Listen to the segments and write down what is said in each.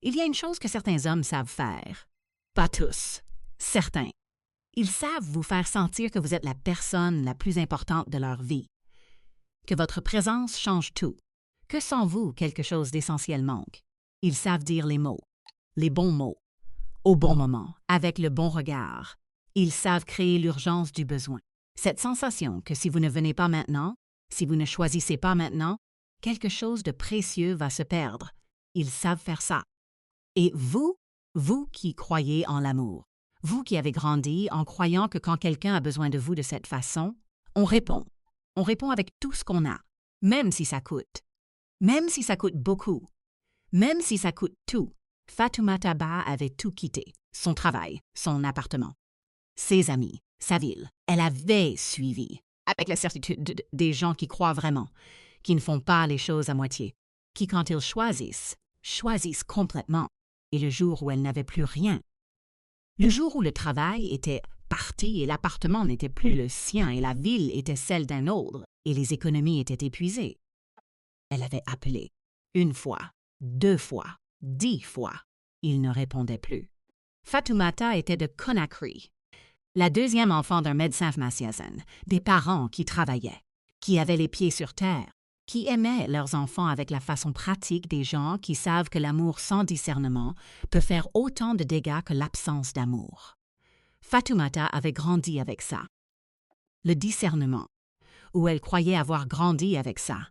Il y a une chose que certains hommes savent faire. Pas tous. Certains. Ils savent vous faire sentir que vous êtes la personne la plus importante de leur vie. Que votre présence change tout. Que sans vous, quelque chose d'essentiel manque. Ils savent dire les mots. Les bons mots. Au bon moment. Avec le bon regard. Ils savent créer l'urgence du besoin. Cette sensation que si vous ne venez pas maintenant, si vous ne choisissez pas maintenant, quelque chose de précieux va se perdre. Ils savent faire ça. Et vous qui croyez en l'amour, vous qui avez grandi en croyant que quand quelqu'un a besoin de vous de cette façon, on répond. On répond avec tout ce qu'on a, même si ça coûte. Même si ça coûte beaucoup. Même si ça coûte tout. Fatoumata Bah avait tout quitté. Son travail, son appartement, ses amis, sa ville. Elle avait suivi, avec la certitude des gens qui croient vraiment, qui ne font pas les choses à moitié, qui, quand ils choisissent, choisissent complètement. Et le jour où elle n'avait plus rien, le jour où le travail était parti et l'appartement n'était plus le sien et la ville était celle d'un autre et les économies étaient épuisées, elle avait appelé 1 fois, 2 fois, 10 fois. Il ne répondait plus. Fatoumata était de Conakry, la deuxième enfant d'un médecin pharmacien, des parents qui travaillaient, qui avaient les pieds sur terre, qui aimaient leurs enfants avec la façon pratique des gens qui savent que l'amour sans discernement peut faire autant de dégâts que l'absence d'amour. Fatoumata avait grandi avec ça. Le discernement, ou elle croyait avoir grandi avec ça.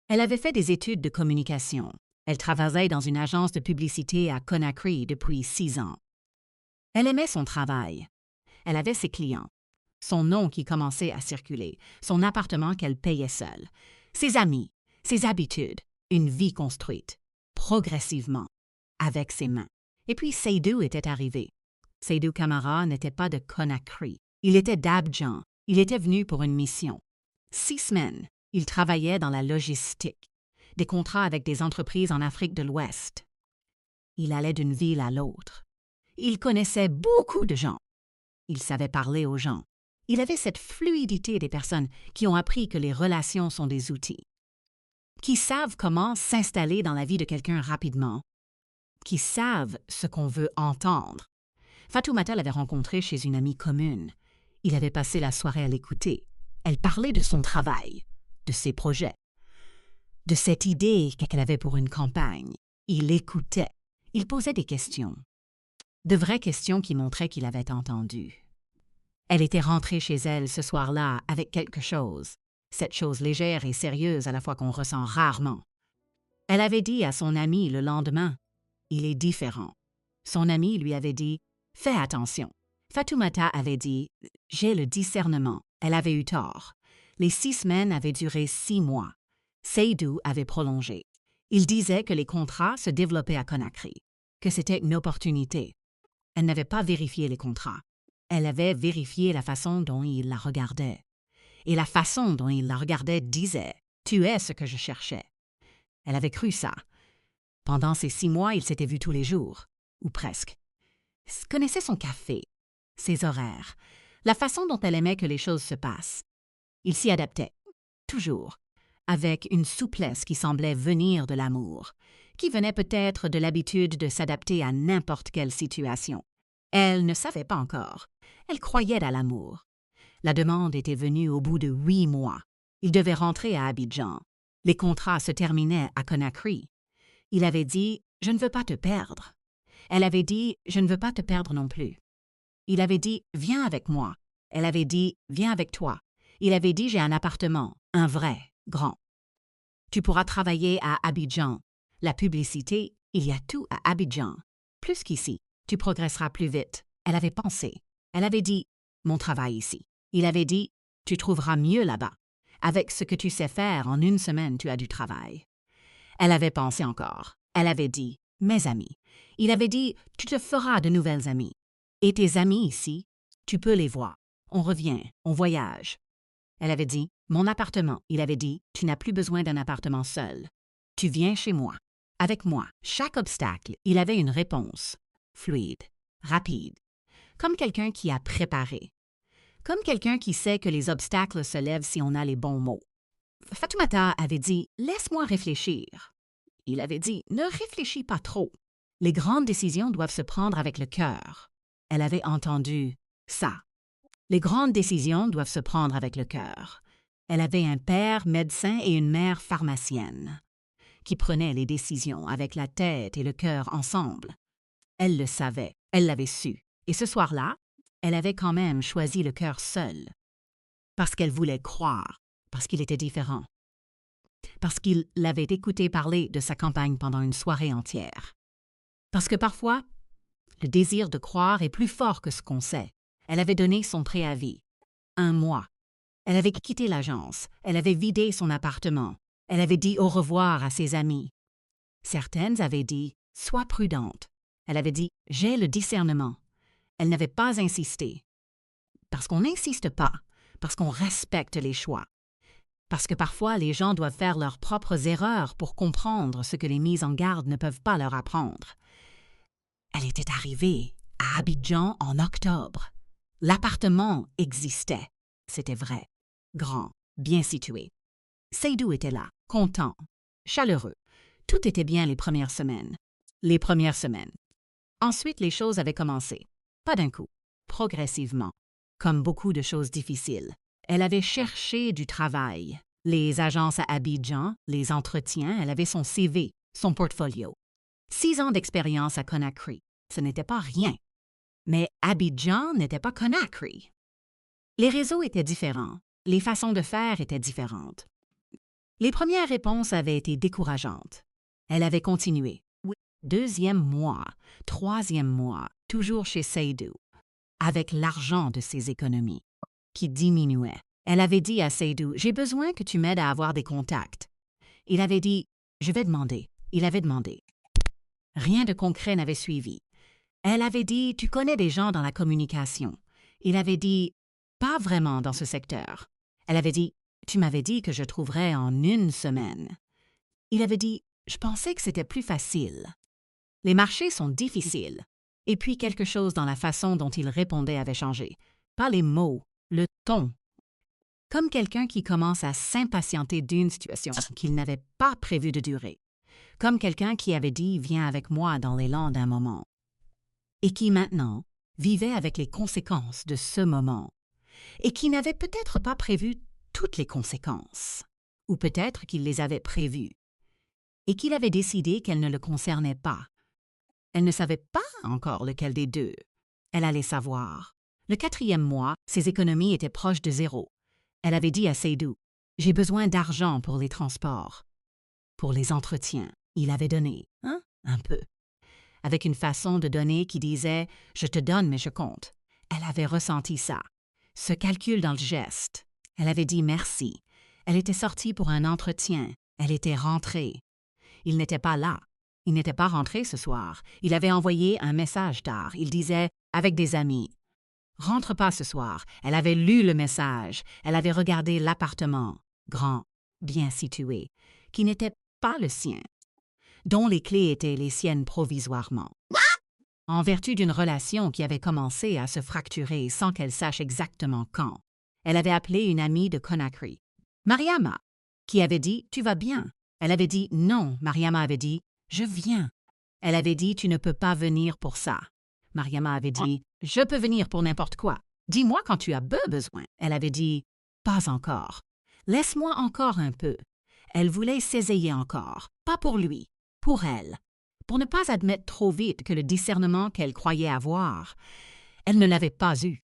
Elle avait fait des études de communication. Elle travaillait dans une agence de publicité à Conakry depuis 6 ans. Elle aimait son travail. Elle avait ses clients, son nom qui commençait à circuler, son appartement qu'elle payait seule, ses amis, ses habitudes, une vie construite, progressivement, avec ses mains. Et puis Seydou était arrivé. Seydou Camara n'était pas de Conakry. Il était d'Abidjan. Il était venu pour une mission. 6 semaines, il travaillait dans la logistique, des contrats avec des entreprises en Afrique de l'Ouest. Il allait d'une ville à l'autre. Il connaissait beaucoup de gens. Il savait parler aux gens. Il avait cette fluidité des personnes qui ont appris que les relations sont des outils, qui savent comment s'installer dans la vie de quelqu'un rapidement, qui savent ce qu'on veut entendre. Fatoumata l'avait rencontré chez une amie commune. Il avait passé la soirée à l'écouter. Elle parlait de son travail, de ses projets, de cette idée qu'elle avait pour une campagne. Il écoutait. Il posait des questions. De vraies questions qui montraient qu'il avait entendu. Elle était rentrée chez elle ce soir-là avec quelque chose, cette chose légère et sérieuse à la fois qu'on ressent rarement. Elle avait dit à son ami le lendemain, « Il est différent ». Son ami lui avait dit, « Fais attention ». Fatoumata avait dit, « J'ai le discernement ». Elle avait eu tort. Les 6 semaines avaient duré 6 mois. Seydou avait prolongé. Il disait que les contrats se développaient à Conakry, que c'était une opportunité. Elle n'avait pas vérifié les contrats. Elle avait vérifié la façon dont il la regardait. Et la façon dont il la regardait disait « Tu es ce que je cherchais ». Elle avait cru ça. Pendant ces 6 mois, ils s'étaient vus tous les jours, ou presque. Elle connaissait son café, ses horaires, la façon dont elle aimait que les choses se passent. Il s'y adaptait, toujours, avec une souplesse qui semblait venir de l'amour, qui venait peut-être de l'habitude de s'adapter à n'importe quelle situation. Elle ne savait pas encore. Elle croyait à l'amour. La demande était venue au bout de 8 mois. Il devait rentrer à Abidjan. Les contrats se terminaient à Conakry. Il avait dit « Je ne veux pas te perdre ». Elle avait dit « Je ne veux pas te perdre non plus ». Il avait dit « Viens avec moi ». Elle avait dit « Viens avec toi ». Il avait dit « J'ai un appartement, un vrai, grand. Tu pourras travailler à Abidjan. La publicité, il y a tout à Abidjan. Plus qu'ici. Tu progresseras plus vite. » Elle avait pensé. Elle avait dit « Mon travail ici ». Il avait dit « Tu trouveras mieux là-bas. Avec ce que tu sais faire, en 1 semaine, tu as du travail. » Elle avait pensé encore. Elle avait dit « Mes amis ». Il avait dit « Tu te feras de nouvelles amies. Et tes amis ici, tu peux les voir. On revient, on voyage. » Elle avait dit « Mon appartement ». Il avait dit « Tu n'as plus besoin d'un appartement seul. Tu viens chez moi. Avec moi. » Chaque obstacle, il avait une réponse. Fluide, rapide. Comme quelqu'un qui a préparé. Comme quelqu'un qui sait que les obstacles se lèvent si on a les bons mots. Fatoumata avait dit « Laisse-moi réfléchir ». Il avait dit « Ne réfléchis pas trop. Les grandes décisions doivent se prendre avec le cœur. Elle avait entendu ça. Les grandes décisions doivent se prendre avec le cœur. Elle avait un père médecin et une mère pharmacienne qui prenaient les décisions avec la tête et le cœur ensemble. Elle le savait, elle l'avait su. Et ce soir-là, elle avait quand même choisi le cœur seul. Parce qu'elle voulait croire, parce qu'il était différent. Parce qu'il l'avait écouté parler de sa campagne pendant une soirée entière. Parce que parfois, le désir de croire est plus fort que ce qu'on sait. Elle avait donné son préavis. 1 mois. Elle avait quitté l'agence. Elle avait vidé son appartement. Elle avait dit au revoir à ses amis. Certaines avaient dit « Sois prudente ». Elle avait dit « J'ai le discernement ». Elle n'avait pas insisté. Parce qu'on n'insiste pas, parce qu'on respecte les choix. Parce que parfois, les gens doivent faire leurs propres erreurs pour comprendre ce que les mises en garde ne peuvent pas leur apprendre. Elle était arrivée à Abidjan en octobre. L'appartement existait. C'était vrai, grand, bien situé. Seydou était là, content, chaleureux. Tout était bien les premières semaines. Les premières semaines. Ensuite, les choses avaient commencé. Pas d'un coup, progressivement. Comme beaucoup de choses difficiles. Elle avait cherché du travail. Les agences à Abidjan, les entretiens, elle avait son CV, son portfolio. 6 ans d'expérience à Conakry. Ce n'était pas rien. Mais Abidjan n'était pas Conakry. Les réseaux étaient différents. Les façons de faire étaient différentes. Les premières réponses avaient été décourageantes. Elle avait continué. 2e mois, 3e mois, toujours chez Seydou, avec l'argent de ses économies, qui diminuait. Elle avait dit à Seydou, « J'ai besoin que tu m'aides à avoir des contacts. » Il avait dit, « Je vais demander. » Il avait demandé. Rien de concret n'avait suivi. Elle avait dit, « Tu connais des gens dans la communication. » Il avait dit, « Pas vraiment dans ce secteur. » Elle avait dit, « Tu m'avais dit que je trouverais en 1 semaine. » Il avait dit, « Je pensais que c'était plus facile. » Les marchés sont difficiles. Et puis quelque chose dans la façon dont il répondait avait changé. Pas les mots, le ton. Comme quelqu'un qui commence à s'impatienter d'une situation qu'il n'avait pas prévu de durer. Comme quelqu'un qui avait dit « Viens avec moi dans l'élan d'un moment » et qui maintenant vivait avec les conséquences de ce moment et qui n'avait peut-être pas prévu toutes les conséquences, ou peut-être qu'il les avait prévues, et qu'il avait décidé qu'elles ne le concernaient pas. Elle ne savait pas encore lequel des deux. Elle allait savoir. Le 4e mois, ses économies étaient proches de 0. Elle avait dit à Seydou, « J'ai besoin d'argent pour les transports. » Pour les entretiens, il avait donné, un peu. Avec une façon de donner qui disait « Je te donne, mais je compte. » Elle avait ressenti ça. Ce calcul dans le geste. Elle avait dit merci. Elle était sortie pour un entretien. Elle était rentrée. Il n'était pas là. Il n'était pas rentré ce soir. Il avait envoyé un message tard. Il disait « Avec des amis. » Rentre pas ce soir. Elle avait lu le message. Elle avait regardé l'appartement, grand, bien situé, qui n'était pas le sien, dont les clés étaient les siennes provisoirement. En vertu d'une relation qui avait commencé à se fracturer sans qu'elle sache exactement quand, elle avait appelé une amie de Conakry, Mariama, qui avait dit « Tu vas bien ?» Elle avait dit « Non ». Mariama avait dit « Je viens ». Elle avait dit « Tu ne peux pas venir pour ça ». Mariama avait dit « Je peux venir pour n'importe quoi. Dis-moi quand tu as besoin. » Elle avait dit « Pas encore. Laisse-moi encore un peu. » Elle voulait s'ésayer encore, pas pour lui, pour elle, pour ne pas admettre trop vite que le discernement qu'elle croyait avoir, elle ne l'avait pas eu.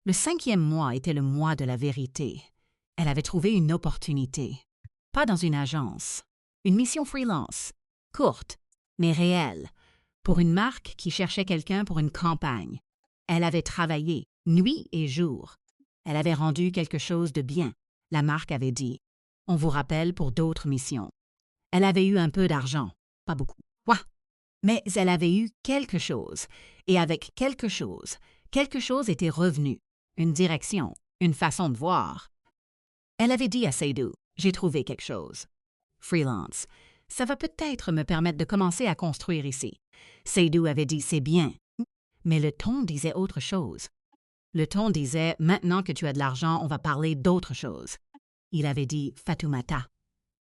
Le 5e mois était le mois de la vérité. Elle avait trouvé une opportunité, pas dans une agence, une mission freelance, courte, mais réelle, pour une marque qui cherchait quelqu'un pour une campagne. Elle avait travaillé, nuit et jour. Elle avait rendu quelque chose de bien. La marque avait dit « On vous rappelle pour d'autres missions ». Elle avait eu un peu d'argent, pas beaucoup. Ouah! Mais elle avait eu quelque chose, et avec quelque chose était revenu, une direction, une façon de voir. Elle avait dit à Seydou « J'ai trouvé quelque chose. Freelance. Ça va peut-être me permettre de commencer à construire ici. » Seydou avait dit « C'est bien. » Mais le ton disait autre chose. Le ton disait « Maintenant que tu as de l'argent, on va parler d'autre chose. » Il avait dit « Fatoumata.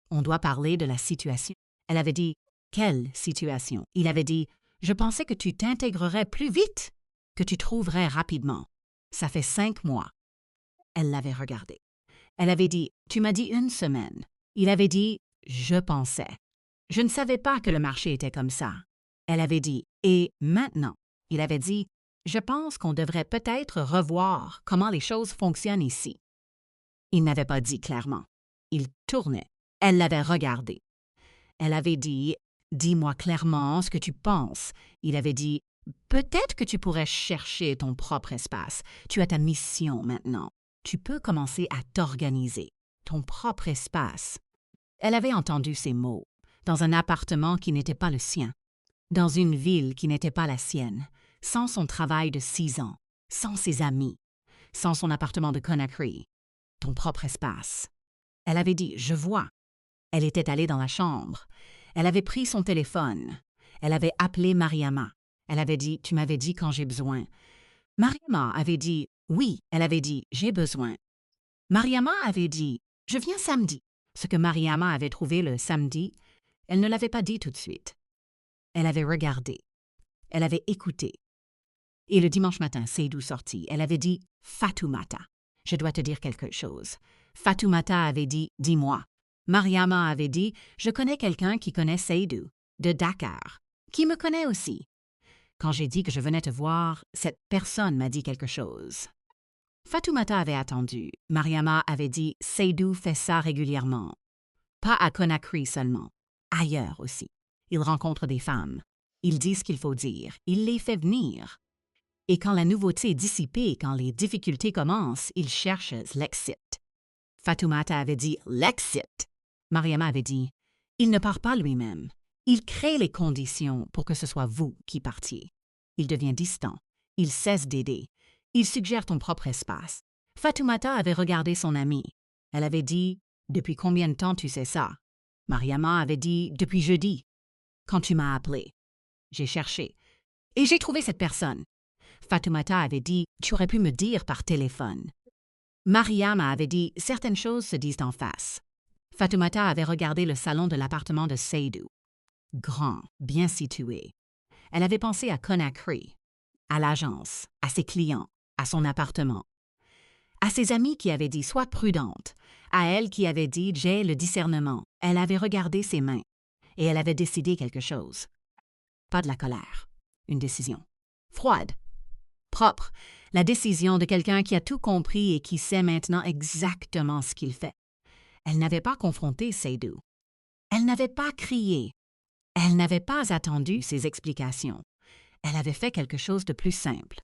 On doit parler de la situation. » Elle avait dit « Quelle situation ?» Il avait dit Je pensais que tu t'intégrerais plus vite, que tu trouverais rapidement. Ça fait 5 mois. » Elle l'avait regardé. Elle avait dit « Tu m'as dit 1 semaine. » Il avait dit « Je pensais. » Je ne savais pas que le marché était comme ça. Elle avait dit « Et maintenant? » Il avait dit « Je pense qu'on devrait peut-être revoir comment les choses fonctionnent ici. » Il n'avait pas dit clairement. Il tournait. Elle l'avait regardé. Elle avait dit « Dis-moi clairement ce que tu penses. » Il avait dit « Peut-être que tu pourrais chercher ton propre espace. Tu as ta mission maintenant. Tu peux commencer à t'organiser. Ton propre espace. » Elle avait entendu ces mots, dans un appartement qui n'était pas le sien, dans une ville qui n'était pas la sienne, sans son travail de 6 ans, sans ses amis, sans son appartement de Conakry. Ton propre espace. Elle avait dit « Je vois ». Elle était allée dans la chambre. Elle avait pris son téléphone. Elle avait appelé Mariama. Elle avait dit « Tu m'avais dit quand j'ai besoin. » Mariama avait dit « Oui ». Elle avait dit « J'ai besoin ». Mariama avait dit « Je viens samedi ». Ce que Mariama avait trouvé le samedi, elle ne l'avait pas dit tout de suite. Elle avait regardé. Elle avait écouté. Et le dimanche matin, Seydou sortit. Elle avait dit « Fatoumata, je dois te dire quelque chose. » Fatoumata avait dit « Dis-moi ». Mariama avait dit « Je connais quelqu'un qui connaît Seydou, de Dakar, qui me connaît aussi. » Quand j'ai dit que je venais te voir, cette personne m'a dit quelque chose. Fatoumata avait attendu. Mariama avait dit « Seydou fait ça régulièrement. Pas à Conakry seulement, ailleurs aussi. Il rencontre des femmes. Il dit ce qu'il faut dire. Il les fait venir. Et quand la nouveauté est dissipée, quand les difficultés commencent, il cherche l'exit. » Fatoumata avait dit « L'exit. » Mariama avait dit « Il ne part pas lui-même. Il crée les conditions pour que ce soit vous qui partiez. Il devient distant. Il cesse d'aider. Il suggère ton propre espace. » Fatoumata avait regardé son amie. Elle avait dit « Depuis combien de temps tu sais ça? » Mariama avait dit « Depuis jeudi, quand tu m'as appelé. J'ai cherché. Et j'ai trouvé cette personne. » Fatoumata avait dit « Tu aurais pu me dire par téléphone. » Mariama avait dit « Certaines choses se disent en face. » Fatoumata avait regardé le salon de l'appartement de Seydou. Grand, bien situé. Elle avait pensé à Conakry, à l'agence, à ses clients, à son appartement. À ses amis qui avaient dit « Sois prudente », à elle qui avait dit « J'ai le discernement ». Elle avait regardé ses mains et elle avait décidé quelque chose. Pas de la colère, une décision. Froide, propre, la décision de quelqu'un qui a tout compris et qui sait maintenant exactement ce qu'il fait. Elle n'avait pas confronté Seydou. Elle n'avait pas crié. Elle n'avait pas attendu ses explications. Elle avait fait quelque chose de plus simple.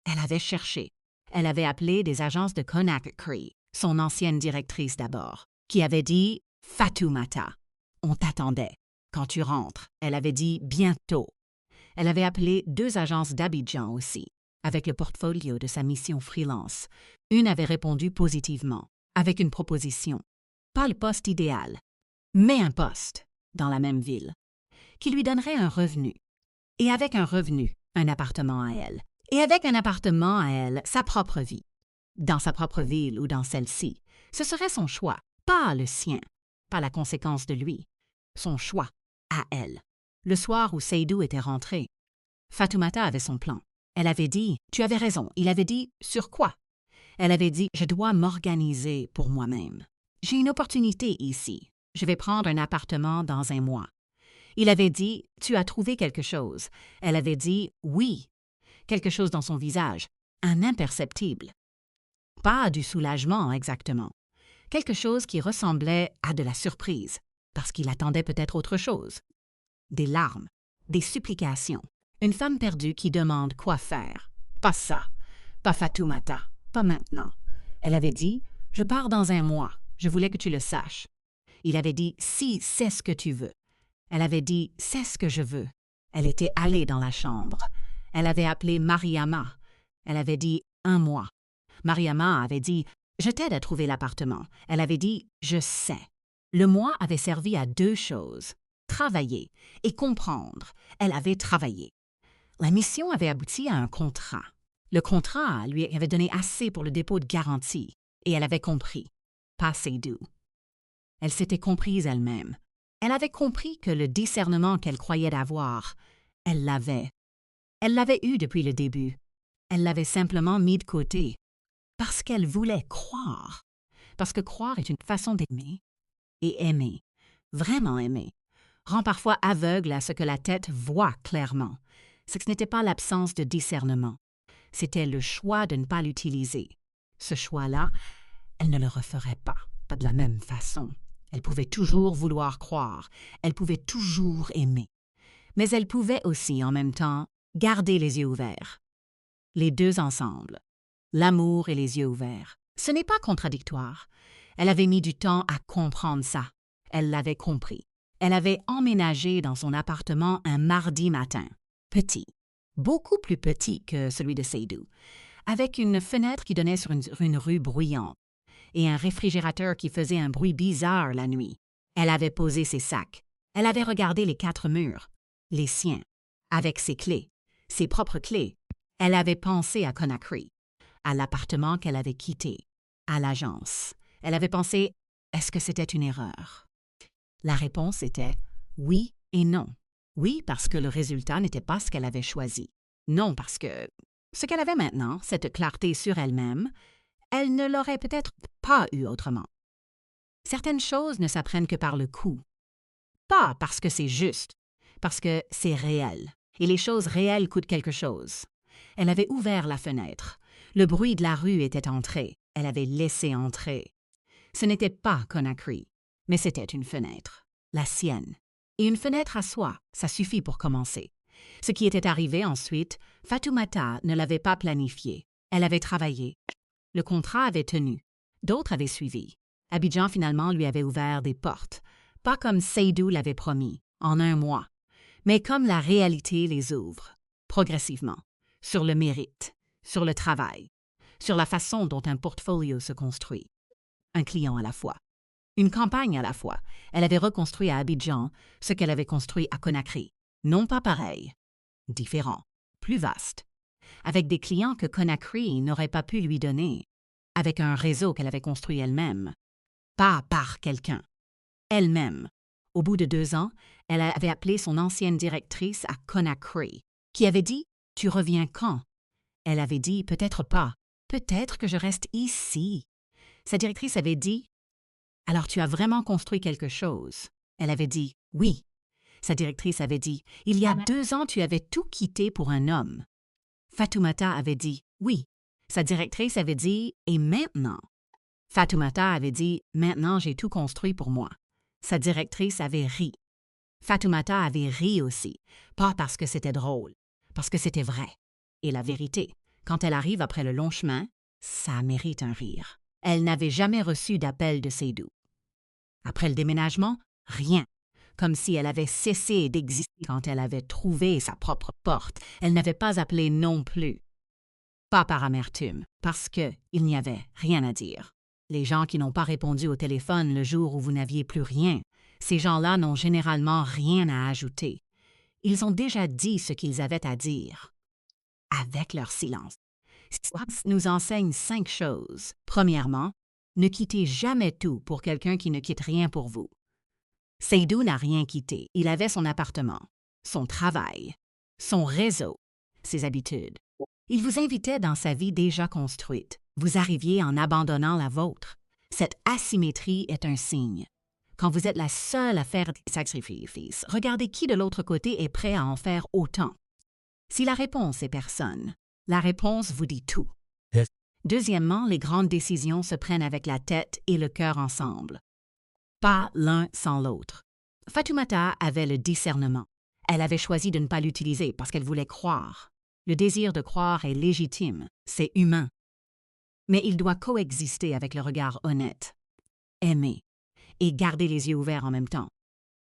Elle avait cherché. Elle avait appelé des agences de Conakry, son ancienne directrice d'abord, qui avait dit « Fatoumata, on t'attendait. Quand tu rentres, elle avait dit « bientôt ». Elle avait appelé 2 agences d'Abidjan aussi, avec le portfolio de sa mission freelance. Une avait répondu positivement, avec une proposition. Pas le poste idéal, mais un poste dans la même ville, qui lui donnerait un revenu. Et avec un revenu, un appartement à elle. Et avec un appartement à elle, sa propre vie. Dans sa propre ville ou dans celle-ci. Ce serait son choix, pas le sien, pas la conséquence de lui. Son choix, à elle. Le soir où Seydou était rentré, Fatoumata avait son plan. Elle avait dit « Tu avais raison ». Il avait dit « Sur quoi ?» Elle avait dit « Je dois m'organiser pour moi-même. J'ai une opportunité ici. Je vais prendre un appartement dans 1 mois. » Il avait dit « Tu as trouvé quelque chose ». Elle avait dit « Oui ». Quelque chose dans son visage, un imperceptible. Pas du soulagement exactement. Quelque chose qui ressemblait à de la surprise, parce qu'il attendait peut-être autre chose. Des larmes, des supplications. Une femme perdue qui demande quoi faire. Pas ça, pas Fatoumata, pas maintenant. Elle avait dit « Je pars dans 1 mois, je voulais que tu le saches ». Il avait dit « Si, c'est ce que tu veux ». Elle avait dit « C'est ce que je veux ». Elle était allée dans la chambre. Elle avait appelé Mariama. Elle avait dit « 1 mois ». Mariama avait dit « Je t'aide à trouver l'appartement ». Elle avait dit « Je sais ». Le mois avait servi à 2 choses. Travailler et comprendre. Elle avait travaillé. La mission avait abouti à un contrat. Le contrat lui avait donné assez pour le dépôt de garantie. Et elle avait compris. Pas Seydou. Elle s'était comprise elle-même. Elle avait compris que le discernement qu'elle croyait avoir Elle l'avait. Elle l'avait eu depuis le début. Elle l'avait simplement mis de côté. Parce qu'elle voulait croire. Parce que croire est une façon d'aimer. Et aimer, vraiment aimer, rend parfois aveugle à ce que la tête voit clairement. Ce n'était pas l'absence de discernement. C'était le choix de ne pas l'utiliser. Ce choix-là, elle ne le referait pas de la même façon. Elle pouvait toujours vouloir croire, elle pouvait toujours aimer. Mais elle pouvait aussi, en même temps, garder les yeux ouverts. Les deux ensemble, l'amour et les yeux ouverts. Ce n'est pas contradictoire. Elle avait mis du temps à comprendre ça. Elle l'avait compris. Elle avait emménagé dans son appartement un mardi matin. Petit, beaucoup plus petit que celui de Seydou, avec une fenêtre qui donnait sur une rue bruyante et un réfrigérateur qui faisait un bruit bizarre la nuit. Elle avait posé ses sacs. Elle avait regardé les 4 murs, les siens, avec ses clés, ses propres clés. Elle avait pensé à Conakry, à l'appartement qu'elle avait quitté, à l'agence. Elle avait pensé, est-ce que c'était une erreur? La réponse était oui et non. Oui, parce que le résultat n'était pas ce qu'elle avait choisi. Non, parce que ce qu'elle avait maintenant, cette clarté sur elle-même, elle ne l'aurait peut-être pas eu autrement. Certaines choses ne s'apprennent que par le coup. Pas parce que c'est juste, parce que c'est réel. Et les choses réelles coûtent quelque chose. Elle avait ouvert la fenêtre. Le bruit de la rue était entré. Elle avait laissé entrer. Ce n'était pas Conakry, mais c'était une fenêtre, la sienne. Et une fenêtre à soi, ça suffit pour commencer. Ce qui était arrivé ensuite, Fatoumata ne l'avait pas planifié. Elle avait travaillé. Le contrat avait tenu. D'autres avaient suivi. Abidjan finalement lui avait ouvert des portes, pas comme Seydou l'avait promis, en 1 mois, mais comme la réalité les ouvre, progressivement, sur le mérite, sur le travail, sur la façon dont un portfolio se construit. Un client à la fois. Une campagne à la fois. Elle avait reconstruit à Abidjan ce qu'elle avait construit à Conakry. Non pas pareil, différent, plus vaste, avec des clients que Conakry n'aurait pas pu lui donner, avec un réseau qu'elle avait construit elle-même, pas par quelqu'un, elle-même. Au bout de 2 ans, elle avait appelé son ancienne directrice à Conakry, qui avait dit « Tu reviens quand ?» Elle avait dit « Peut-être pas, peut-être que je reste ici. » Sa directrice avait dit « Alors tu as vraiment construit quelque chose ?» Elle avait dit « Oui. » Sa directrice avait dit « Il y a 2 ans, tu avais tout quitté pour un homme. » Fatoumata avait dit « Oui. » Sa directrice avait dit « Et maintenant ?» Fatoumata avait dit « Maintenant, j'ai tout construit pour moi. » Sa directrice avait ri. Fatoumata avait ri aussi, pas parce que c'était drôle, parce que c'était vrai. Et la vérité, quand elle arrive après le long chemin, ça mérite un rire. Elle n'avait jamais reçu d'appel de Seydou. Après le déménagement, rien. Comme si elle avait cessé d'exister quand elle avait trouvé sa propre porte. Elle n'avait pas appelé non plus. Pas par amertume, parce qu'il n'y avait rien à dire. Les gens qui n'ont pas répondu au téléphone le jour où vous n'aviez plus rien, ces gens-là n'ont généralement rien à ajouter. Ils ont déjà dit ce qu'ils avaient à dire. Avec leur silence. L'histoire nous enseigne 5 choses. Premièrement, ne quittez jamais tout pour quelqu'un qui ne quitte rien pour vous. Seydou n'a rien quitté. Il avait son appartement, son travail, son réseau, ses habitudes. Il vous invitait dans sa vie déjà construite. Vous arriviez en abandonnant la vôtre. Cette asymétrie est un signe. Quand vous êtes la seule à faire des sacrifices, regardez qui de l'autre côté est prêt à en faire autant. Si la réponse est personne, la réponse vous dit tout. Yes. Deuxièmement, les grandes décisions se prennent avec la tête et le cœur ensemble. Pas l'un sans l'autre. Fatoumata avait le discernement. Elle avait choisi de ne pas l'utiliser parce qu'elle voulait croire. Le désir de croire est légitime, c'est humain. Mais il doit coexister avec le regard honnête, aimer et garder les yeux ouverts en même temps.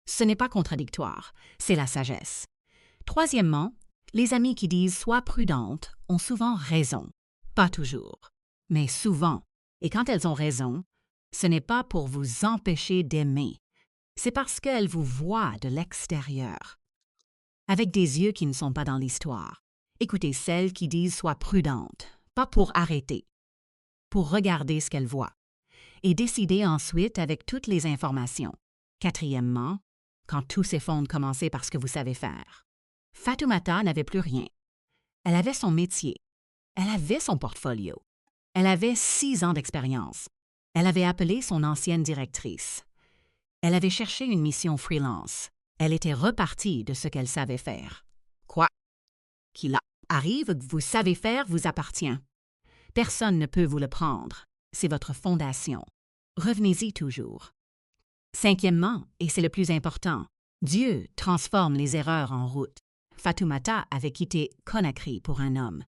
Ce n'est pas contradictoire, c'est la sagesse. Troisièmement, les amis qui disent « sois prudente » ont souvent raison. Pas toujours, mais souvent. Et quand elles ont raison, ce n'est pas pour vous empêcher d'aimer. C'est parce qu'elles vous voient de l'extérieur, avec des yeux qui ne sont pas dans l'histoire. Écoutez celles qui disent « sois prudente », pas pour arrêter, pour regarder ce qu'elles voient, et décider ensuite avec toutes les informations. Quatrièmement, quand tout s'effondre, commencez par ce que vous savez faire. Fatoumata n'avait plus rien. Elle avait son métier. Elle avait son portfolio. Elle avait 6 ans d'expérience. Elle avait appelé son ancienne directrice. Elle avait cherché une mission freelance. Elle était repartie de ce qu'elle savait faire. Quoi qu'il arrive que vous savez faire vous appartient. Personne ne peut vous le prendre. C'est votre fondation. Revenez-y toujours. 5e, et c'est le plus important, Dieu transforme les erreurs en route. Fatoumata avait quitté Conakry pour un homme.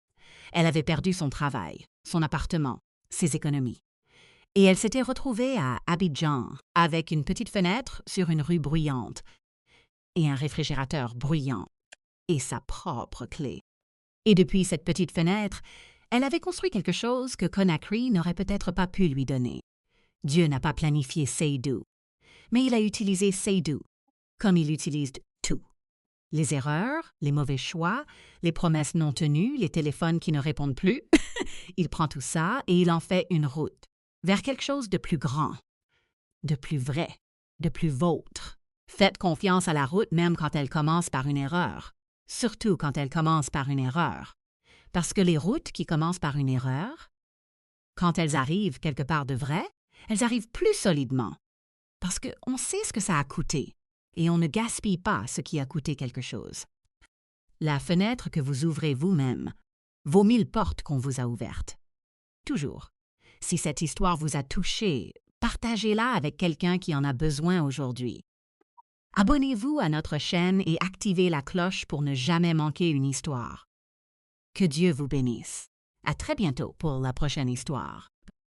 Elle avait perdu son travail, son appartement, ses économies. Et elle s'était retrouvée à Abidjan, avec une petite fenêtre sur une rue bruyante, et un réfrigérateur bruyant, et sa propre clé. Et depuis cette petite fenêtre, elle avait construit quelque chose que Conakry n'aurait peut-être pas pu lui donner. Dieu n'a pas planifié Seydou, mais il a utilisé Seydou, comme il utilise tout. Les erreurs, les mauvais choix, les promesses non tenues, les téléphones qui ne répondent plus. Il prend tout ça et il en fait une route vers quelque chose de plus grand, de plus vrai, de plus vôtre. Faites confiance à la route même quand elle commence par une erreur, surtout quand elle commence par une erreur. Parce que les routes qui commencent par une erreur, quand elles arrivent quelque part de vrai, elles arrivent plus solidement. Parce qu'on sait ce que ça a coûté. Et on ne gaspille pas ce qui a coûté quelque chose. La fenêtre que vous ouvrez vous-même vaut 1000 portes qu'on vous a ouvertes. Toujours. Si cette histoire vous a touché, partagez-la avec quelqu'un qui en a besoin aujourd'hui. Abonnez-vous à notre chaîne et activez la cloche pour ne jamais manquer une histoire. Que Dieu vous bénisse. À très bientôt pour la prochaine histoire.